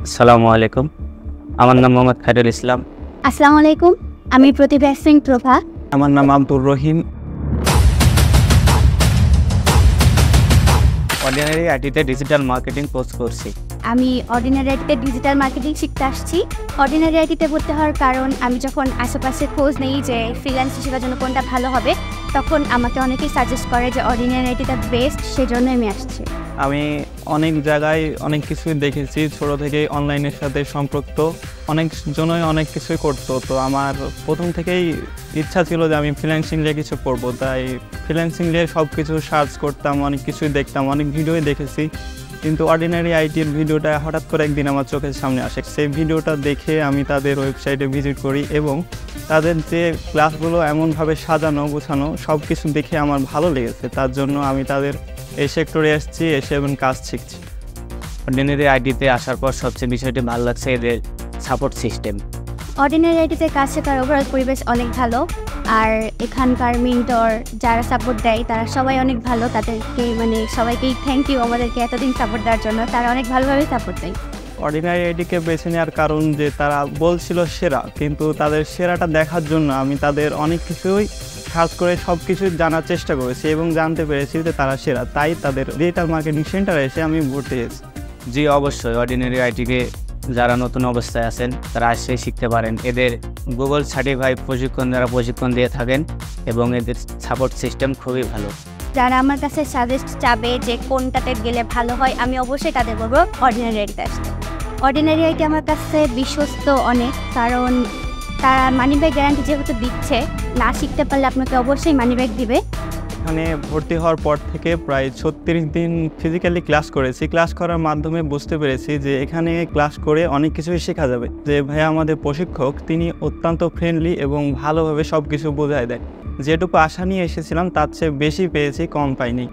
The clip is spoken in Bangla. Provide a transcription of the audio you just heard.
আসসালামু আলাইকুম। আমার নাম মোহাম্মদ খায়রুল ইসলাম। আসসালামু আলাইকুম। আমি প্রতিভা সিং প্রভা। আমার নাম Abdur Rahim. Ordinary আইটিতে digital marketing course করছি। আমি অর্ডিনারি আইটিতে ডিজিটাল মার্কেটিং শিখতে আসছি। অর্ডিনারি আইটিতে ভর্তি হওয়ার কারণ আমি যখন আশেপাশে খোঁজ নেই যে ফ্রিল্যান্স শেখার জন্য কোনটা ভালো হবে, তখন আমাকে অনেকেই সাজেস্ট করে যে অর্ডিনারি আইটিটা বেস্ট, সেজন্য আমি আসছি। আমি অনেক জায়গায় অনেক কিছুই দেখেছি, ছোটো থেকেই অনলাইনের সাথে সম্পৃক্ত অনেকজনই অনেক কিছুই করতো। তো আমার প্রথম থেকেই ইচ্ছা ছিল যে আমি ফ্রিল্যান্সিং নিয়ে কিছু করবো, তাই ফ্রিল্যান্সিং নিয়ে সব কিছু সার্চ করতাম, অনেক কিছুই দেখতাম, অনেক ভিডিওই দেখেছি। কিন্তু অর্ডিনারি আইটির ভিডিওটা হঠাৎ করে একদিন আমার চোখের সামনে আসে। সেই ভিডিওটা দেখে আমি তাদের ওয়েবসাইটে ভিজিট করি এবং তাদের যে ক্লাসগুলো এমনভাবে সাজানো গোছানো সব কিছু দেখে আমার ভালো লেগেছে। তার জন্য আমি তাদের এই সেক্টরে এসেছি, এসে এবং কাজ শিখছি। অর্ডিনারি আইটিতে আসার পর সবচেয়ে বিষয়টি ভালো লাগছে এদের সাপোর্ট সিস্টেম। অর্ডিনারি আইটিতে কাজ শেখার ওভারঅল পরিবেশ অনেক ভালো, আর এখানকার মেন্টর যারা সাপোর্ট দেয় তারা সবাই অনেক ভালো। তাদেরকে সবাইকেই থ্যাংক ইউ আমাদেরকে এতদিন সাপোর্ট দেওয়ার জন্য। তারা অনেক ভালোভাবে সাপোর্ট দেয়। অর্ডিনারি আইটিকে বেছে নেওয়ার কারণ যে তারা বলছিল সেরা, কিন্তু তাদের সেরাটা দেখার জন্য আমি তাদের অনেক কিছুই সার্চ করে সব কিছুই জানার চেষ্টা করেছি এবং জানতে পেরেছি যে তারা সেরা। তাই তাদের ডিজিটাল মার্কেটিং সেন্টারে এসে আমি ভর্তি হয়েছি। জি অবশ্যই, অর্ডিনারি আইটিকে যারা নতুন অবস্থায় আছেন তারা আসলেই শিখতে পারেন। এদের গুগল সার্টিফাইড প্রশিক্ষণ দ্বারা প্রশিক্ষণ দিয়ে থাকেন এবং এদের সাপোর্ট সিস্টেম খুবই ভালো। যারা আমার কাছে সাজেস্ট চাবে যে কোনটাতে গেলে ভালো হয়, আমি অবশ্যই তাদের বলবো অর্ডিনারি আইটিতে আসতে। অর্ডিনারি আইটি আমার কাছে বিশ্বস্ত অনেক, কারণ তারা মানি ব্যাগ গ্যারান্টি যেহেতু দিচ্ছে, না শিখতে পারলে আপনাকে অবশ্যই মানি ব্যাগ দিবে। এখানে ভর্তি হওয়ার পর থেকে প্রায় 36 দিন ফিজিক্যালি ক্লাস করেছি। ক্লাস করার মাধ্যমে বুঝতে পেরেছি যে এখানে ক্লাস করে অনেক কিছুই শেখা যাবে। যে ভাইয়া আমাদের প্রশিক্ষক, তিনি অত্যন্ত ফ্রেন্ডলি এবং ভালোভাবে সব কিছু বোঝায় দেয়। যেটুকু আশা নিয়ে এসেছিলাম তার চেয়ে বেশি পেয়েছি, কম পাইনি।